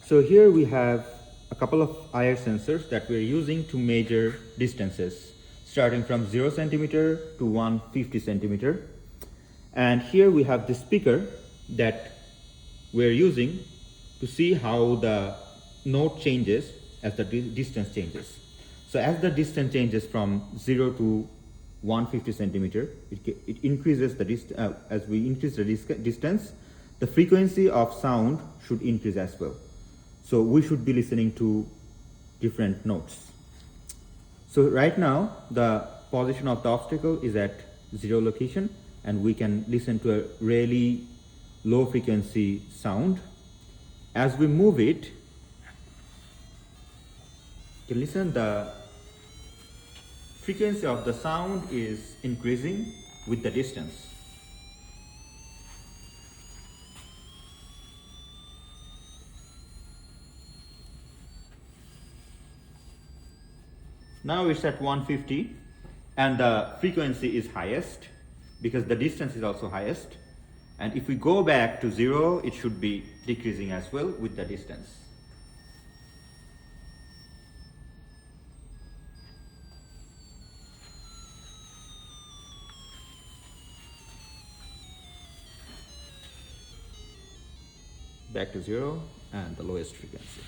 So here we have a couple of IR sensors that we're using to measure distances starting from 0 centimeter to 150 centimeter. And here we have the speaker that we're using to see how the note changes as the distance changes. So as the distance changes from 0 to 150 centimeter, it increases the as we increase the distance, the frequency of sound should increase as well. So we should be listening to different notes. So right now, the position of the obstacle is at 0 location, and we can listen to a really low frequency sound. As we move it, you can listen, the frequency of the sound is increasing with the distance. Now it's at 150 and the frequency is highest because the distance is also highest. And if we go back to 0, it should be decreasing as well with the distance. Back to 0 and the lowest frequency.